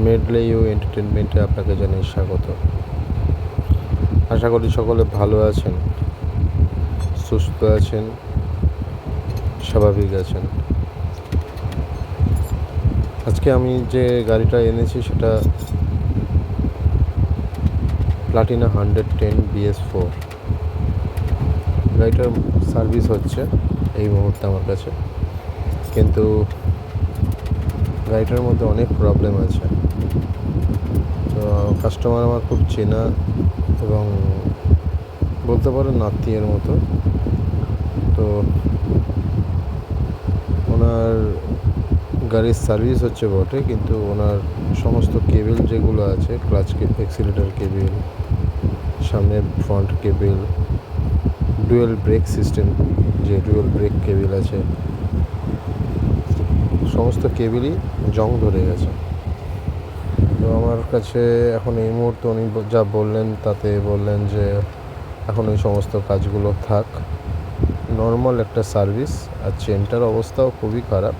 Medley you এন্টারটেনমেন্টে আপনাকে জানাই স্বাগত। আশা করি সকলে ভালো আছেন, সুস্থ আছেন, স্বাভাবিক আছেন। আজকে আমি যে গাড়িটা এনেছি সেটা প্লাটিনা 110 BS4। গাড়িটার সার্ভিস হচ্ছে এই মুহূর্তে আমার কাছে, কিন্তু গাড়িটার মধ্যে অনেক প্রবলেম আছে। তো কাস্টমার আমার খুব চেনা এবং বলতে পারেন আত্মীয়ের মতো। তো ওনার গাড়ির সার্ভিস হচ্ছে বটে, কিন্তু ওনার সমস্ত কেবেল যেগুলো আছে, ক্লাচ অ্যাক্সিলারেটর কেবেল, সামনের front cable, dual brake system, যে ডুয়েল ব্রেক কেবেল আছে, সমস্ত কেবেলই জং ধরে গেছে। তো আমার কাছে এখন এই মুহূর্তে উনি যা বললেন তাতে বললেন যে এখন ওই সমস্ত কাজগুলো থাক, নর্মাল একটা সার্ভিস। আর চেনটার অবস্থাও খুবই খারাপ,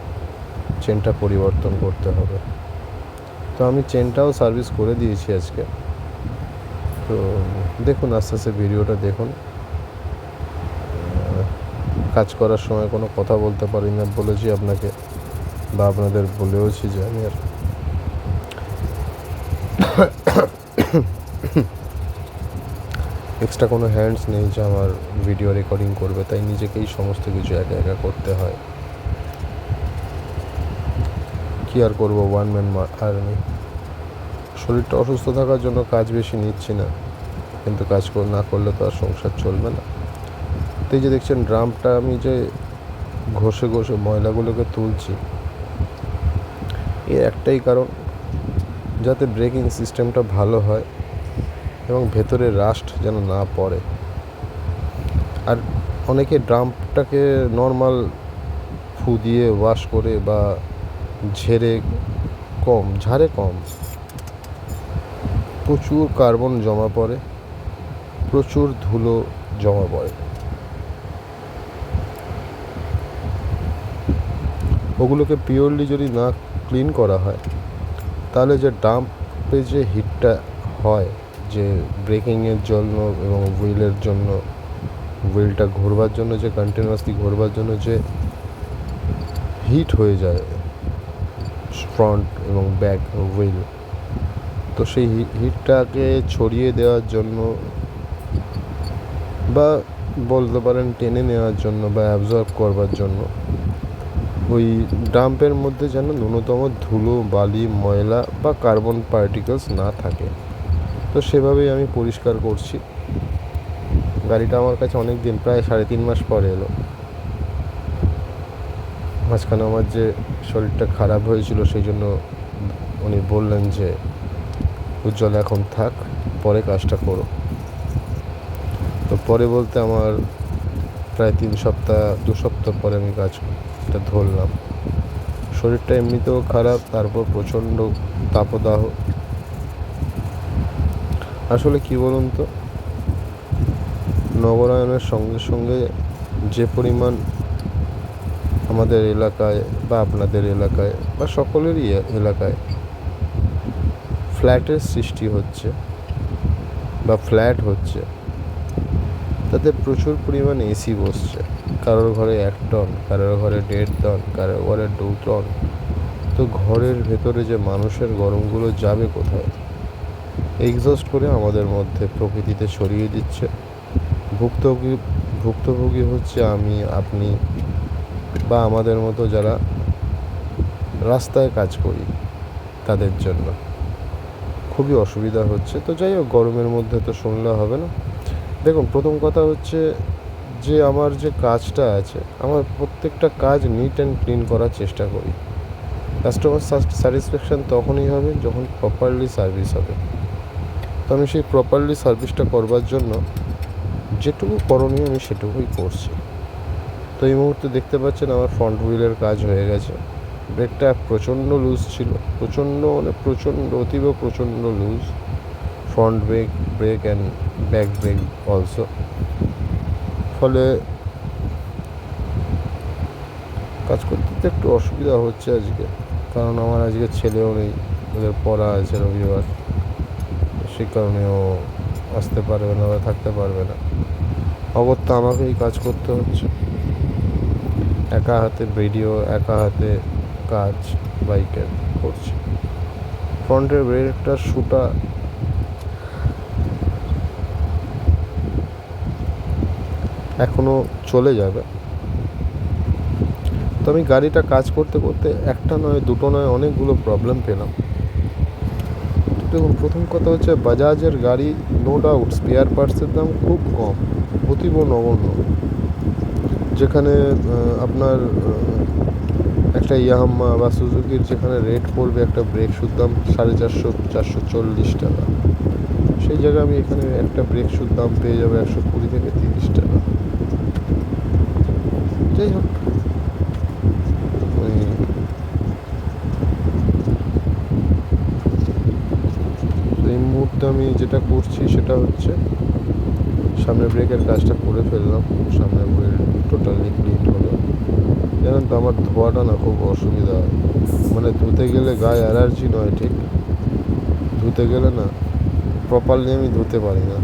চেনটা পরিবর্তন করতে হবে। তো আমি চেনটাও সার্ভিস করে দিয়েছি আজকে। তো দেখুন, আস্তে আস্তে ভিডিওটা দেখুন। কাজ করার সময় কোনো কথা বলতে পারি না বলেছি আপনাকে, বা আপনাদের বলেওছি যে আমি আর এক্সট্রা কোনো হ্যান্ডস নেই যে আমার ভিডিও রেকর্ডিং করবে, তাই নিজেকেই সমস্ত কিছু একা একা করতে হয়। কী আর করবো, ওয়ান ম্যান আর্মি। শরীরটা অসুস্থ থাকার জন্য কাজ বেশি নিচ্ছি না, কিন্তু কাজ না করলে তো আর সংসার চলবে না। তো এই যে দেখছেন ড্রামটা আমি যে ঘষে ঘষে ময়লাগুলোকে তুলছি, এর একটাই কারণ, যাতে ব্রেকিং সিস্টেমটা ভালো হয় এবং ভেতরে রাস্ট যেন না পড়ে। আর অনেকে ড্রামটাকে নর্মাল ফু দিয়ে ওয়াশ করে বা ঝাড়ে কম, প্রচুর কার্বন জমা পড়ে, প্রচুর ধুলো জমা পড়ে। ওগুলোকে পিওরলি যদি না ক্লিন করা হয়, তাহলে যে ডাম্পে যে হিটটা হয়, যে ব্রেকিংয়ের জন্য এবং হুইলের জন্য, হুইলটা ঘোরবার জন্য, যে কন্টিনিউয়াসলি ঘোরবার জন্য যে হিট হয়ে যায় ফ্রন্ট এবং ব্যাক হুইল, তো সেই হিটটাকে ছড়িয়ে দেওয়ার জন্য বা বলতে পারেন টেনে নেওয়ার জন্য বা অ্যাবজর্ব করবার জন্য ওই ডাম্পের মধ্যে যেন ন্যূনতম ধুলো, বালি, ময়লা বা কার্বন পার্টিকেলস না থাকে। তো সেভাবেই আমি পরিষ্কার করছি। গাড়িটা আমার কাছে অনেক দিন, প্রায় 3.5 মাস পরে এলো। মাঝখানে আমার যে শরীরটা খারাপ হয়েছিল, সেই জন্য উনি বললেন যে উজ্জ্বল এখন থাক, পরে কাজটা করো। তো পরে বলতে আমার প্রায় 2 সপ্তাহ পরে আমি কাজটা ধরলাম। শরীরটা এমনিতেও খারাপ, তারপর প্রচণ্ড তাপদাহ। আসলে কি বলুন তো, নগরায়নের সঙ্গে সঙ্গে যে পরিমাণ আমাদের এলাকায় বা আপনাদের এলাকায় বা সকলেরই এলাকায় ফ্ল্যাটের সৃষ্টি হচ্ছে বা ফ্ল্যাট হচ্ছে, তাতে প্রচুর পরিমাণ এসি বসছে। কারোর ঘরে 1 টন, কারোর ঘরে 1.5 টন, কারোর ঘরে 2 টন। তো ঘরের ভেতরে যে মানুষের গরমগুলো যাবে কোথায়? এক্সস্ট করে আমাদের মধ্যে প্রকৃতিতে ছড়িয়ে দিচ্ছে। ভুক্তভোগী হচ্ছে আমি, আপনি বা আমাদের মতো যারা রাস্তায় কাজ করি, তাদের জন্য খুবই অসুবিধা হচ্ছে। তো যাই হোক, গরমের মধ্যে তো শুনলে হবে না। দেখুন, প্রথম কথা হচ্ছে যে আমার যে কাজটা আছে, আমার প্রত্যেকটা কাজ নিট অ্যান্ড ক্লিন করার চেষ্টা করি। কাস্টমার স্যাটিসফ্যাকশান তখনই হবে যখন প্রপারলি সার্ভিস হবে। তো আমি সেই প্রপারলি সার্ভিসটা করবার জন্য যেটুকু করণীয় আমি সেটুকুই করছি। তো এই মুহূর্তে দেখতে পাচ্ছেন আমার ফ্রন্ট হুইলের কাজ হয়ে গেছে। ব্রেকটা প্রচণ্ড লুজ ছিল, অতীব প্রচণ্ড loose. Front brake and back brake also. ফলে কাজ করতে একটু অসুবিধা হচ্ছে আজকে, কারণ আমার আজকে ছেলেও নেই, ওদের পড়া আছে রবিবার, সে কারণে ও আসতে পারবে না বা থাকতে পারবে না। অগত্যা আমাকেই কাজ করতে হচ্ছে, একা হাতে ভিডিও, একা হাতে কাজ বাইকের করছি। ফ্রন্টের ব্রেকটার শুটা এখনও চলে যাবে। তো আমি গাড়িটা কাজ করতে করতে একটা নয়, দুটো নয়, অনেকগুলো প্রবলেম পেলাম। দেখুন, প্রথম কথা হচ্ছে বাজাজের গাড়ি নো ডাউট স্পেয়ার পার্টসের দাম খুব কম, অতীব নগণ্য। যেখানে আপনার একটা ইয়ামাহা বা সুজুকির যেখানে রেট পড়বে একটা ব্রেক শুর দাম 450-440 টাকা, সেই জায়গায় আমি এখানে একটা ব্রেক শুর দাম পেয়ে যাবো 120 থেকে 30 টাকা। যাই হোক, এই মুহূর্তে আমি যেটা করছি সেটা হচ্ছে সামনে ব্রেকের কাজটা করে ফেললাম, সামনে হুইল টোটালি ক্লিন হলো। জানেন তো আমার ধোয়াটা না খুব অসুবিধা হয়, মানে ধুতে গেলে গায়ে অ্যালার্জি নয় ঠিক, ধুতে গেলে না প্রপারলি আমি ধুতে পারি না।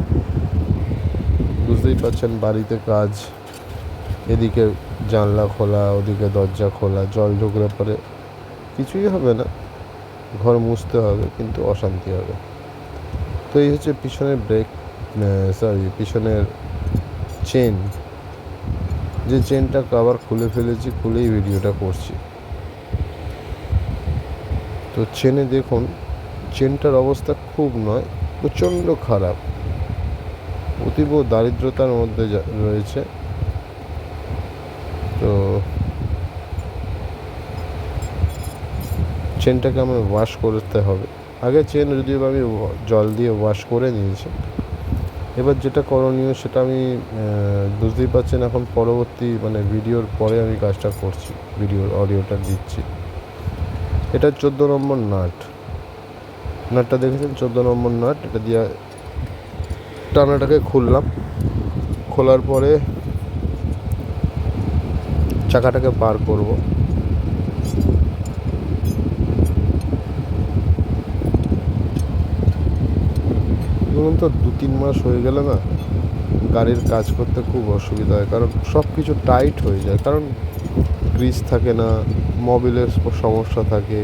বুঝতেই পারছেন, বাড়িতে কাজ, এদিকে জানলা খোলা, ওদিকে দরজা খোলা, জল ঢুকলে পরে কিছুই হবে না, ঘর মুছতে হবে কিন্তু অশান্তি হবে। তো এই হচ্ছে পিছনের ব্রেক, পিছনের চেন, যে চেনটা কভার খুলে ফেলেছি, খুলেই ভিডিওটা করছি। তো চেনে দেখুন, চেনটার অবস্থা খুব নয়, প্রচণ্ড খারাপ, অতীব দারিদ্রতার মধ্যে রয়েছে। তো চেনটাকে আমার ওয়াশ করতে হবে। আগে চেন যদিও আমি জল দিয়ে ওয়াশ করে নিয়েছি, এবার যেটা করণীয় সেটা আমি বুঝতেই পারছেন, এখন পরবর্তী মানে ভিডিওর পরে আমি কাজটা করছি, ভিডিওর অডিওটা দিচ্ছি। এটা 14 নম্বর নাটটা দেখেছেন, 14 নম্বর নাট, এটা দিয়ে টানাটাকে খুললাম, খোলার পরে চাকাটাকে বার করব। ধরুন তো 2-3 মাস হয়ে গেলে না গাড়ির কাজ করতে খুব অসুবিধা হয়, কারণ সব কিছু টাইট হয়ে যায়, কারণ গ্রিস থাকে না, মোবিলের সমস্যা থাকে,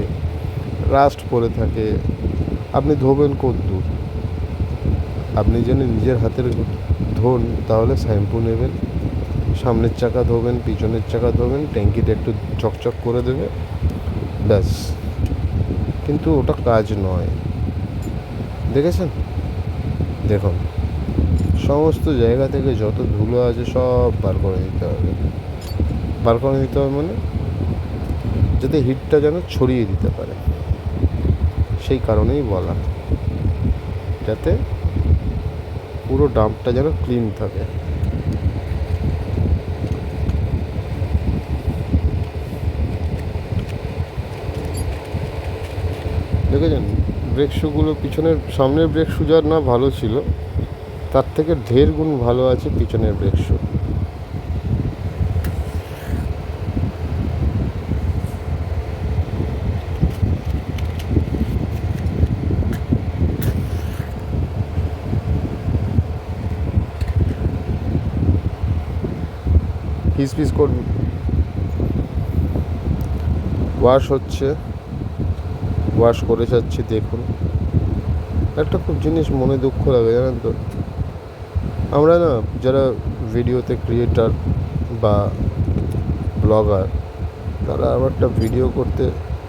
রাস্ট পড়ে থাকে। আপনি ধোবেন কদ্দূর? আপনি যেন নিজের হাতের ধোন তাহলে শ্যাম্পু নেবেন, সামনের চাকা ধোবেন, পিছনের চাকা ধোবেন, ট্যাঙ্কিটা একটু চকচক করে দেবে, ব্যাস। কিন্তু ওটা কাজ নয়, দেখেছেন? দেখুন, সমস্ত জায়গা থেকে যত ধুলো আছে সব বার করে দিতে হবে। বার করে দিতে হবে মানে যাতে হিটটা যেন ছড়িয়ে দিতে পারে, সেই কারণেই বলা, যাতে পুরো ডাম্পটা যেন ক্লিন থাকে। দেখেছেন ব্রেক শুগুলো, পিছনের, সামনের ব্রেক শু যার না ভালো ছিল, তার থেকে 1.5 গুণ ভালো আছে পিছনের ব্রেক শু। পিস করুন, ওয়াশ হচ্ছে, ওয়াশ করে যাচ্ছি। দেখুন, একটা খুব জিনিস মনে দুঃখ লাগে, জানেন তো, আমরা না যারা ভিডিওতে ক্রিয়েটার বা ব্লগার, তারা আবার একটা ভিডিও করতে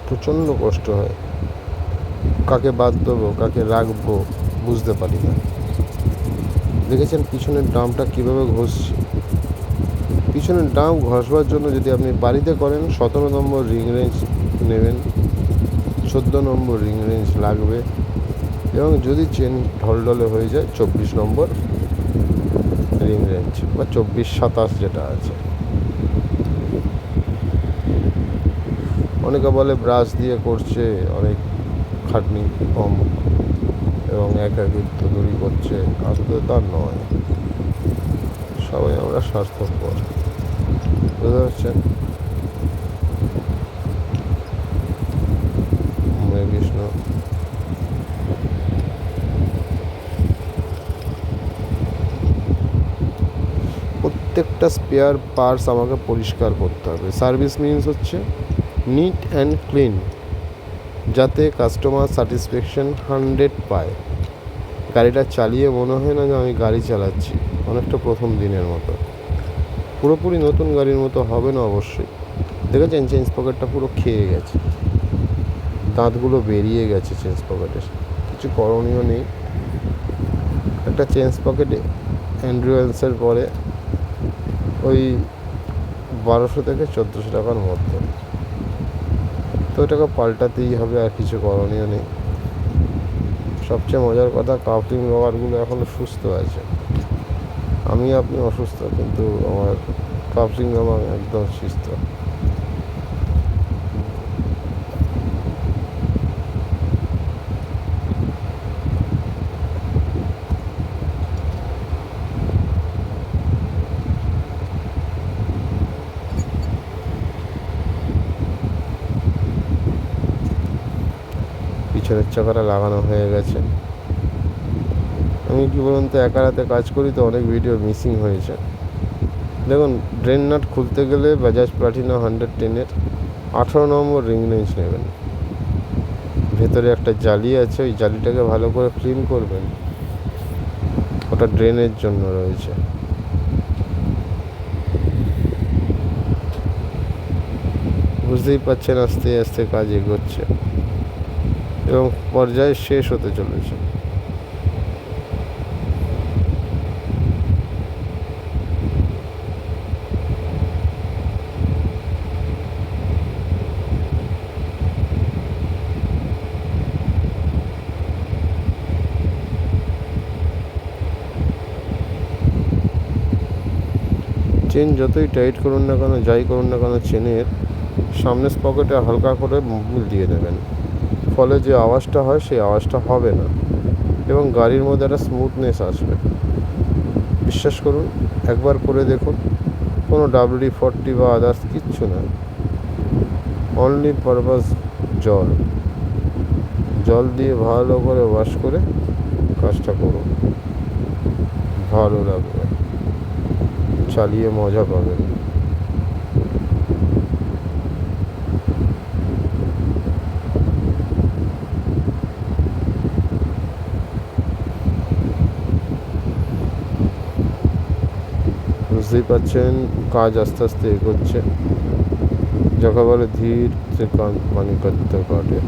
প্রচণ্ড কষ্ট হয়, কাকে বাদ দেবো, কাকে রাখবো বুঝতে পারি না। দেখেছেন পিছনের ডামটা কীভাবে ঘষছি? পিছনের ডাম ঘষবার জন্য যদি আপনি বাড়িতে করেন 17 নম্বর রিং রেঞ্জ নেবেন, 14 নম্বর রিং রেঞ্জ লাগবে, এবং যদি চেন ঢলঢলে হয়ে যায় 24 নম্বর রিং রেঞ্জ বা 24-27 যেটা আছে। অনেকে বলে ব্রাশ দিয়ে করছে, অনেক খাটনি কম এবং একাকিত্ব দূরী করছে, আসলে তা নয়। সবাই আমরা স্বার্থপর, বুঝতে পারছেন? হরে কৃষ্ণ। প্রত্যেকটা স্পেয়ার পার্টস আমাকে পরিষ্কার করতে হবে। সার্ভিস মিনস হচ্ছে নিট অ্যান্ড ক্লিন, যাতে কাস্টমার স্যাটিসফ্যাকশন 100 পায়। গাড়িটা চালিয়ে মনে হয় না যে আমি গাড়ি চালাচ্ছি, অনেকটা প্রথম দিনের মতো। পুরোপুরি নতুন গাড়ির মতো হবে না অবশ্যই। দেখেছেন চেঞ্জ পকেটটা পুরো খেয়ে গেছে, দাঁতগুলো বেরিয়ে গেছে চেঞ্জ পকেটের, কিছু করণীয় নেই। একটা চেঞ্জ পকেটে অ্যান্ড্রুয়েন্সের পরে ওই 1200 থেকে 1400 টাকার মধ্যে, তো ওটাকে পাল্টাতেই হবে, আর কিছু করণীয় নেই। সবচেয়ে মজার কথা, কাপলিং রবারগুলো এখনও সুস্থ আছে। আপনি অসুস্থ, কিন্তু আমার কাপলিং রবার একদম সুস্থ। পিছনের চাকাটা লাগানো হয়ে গেছে। আমি কি বলুন তো, একা রাতে কাজ করি তো অনেক ভিডিও মিসিং হয়েছে। দেখুন, ড্রেন নাট খুলতে গেলে বাজাজ প্লাটিনা 110-এর 18 নম্বর রিং রেঞ্জ নেবেন। ভেতরে একটা জালি আছে, ওই জালিটাকে ভালো করে ক্লিন করবেন, ওটা ড্রেনের জন্য রয়েছে। বুঝতেই পারছেন আস্তে আস্তে কাজ এগোচ্ছে এবং পর্যায়ে শেষ হতে চলেছে। চেন যতই টাইট করুন না কেন, যাই করুন না কেন, চেনের সামনের পকেটে হালকা করে মোবিল দিয়ে দেবেন, ফলে যে আওয়াজটা হয় সেই আওয়াজটা হবে না এবং গাড়ির মধ্যে একটা স্মুথনেস আসবে। বিশ্বাস করুন, একবার করে দেখুন। কোনো WD-40 বা আদার্স কিচ্ছু না, অনলি পারপাস জল দিয়ে ভালো করে ওয়াশ করে কাজটা করুন, ভালো লাগবে, চালিয়ে মজা পাবেন। বুঝতেই পারছেন কাজ আস্তে আস্তে এগোচ্ছে, যাকে বলে ধীর সে কান পানি করতে কাটে।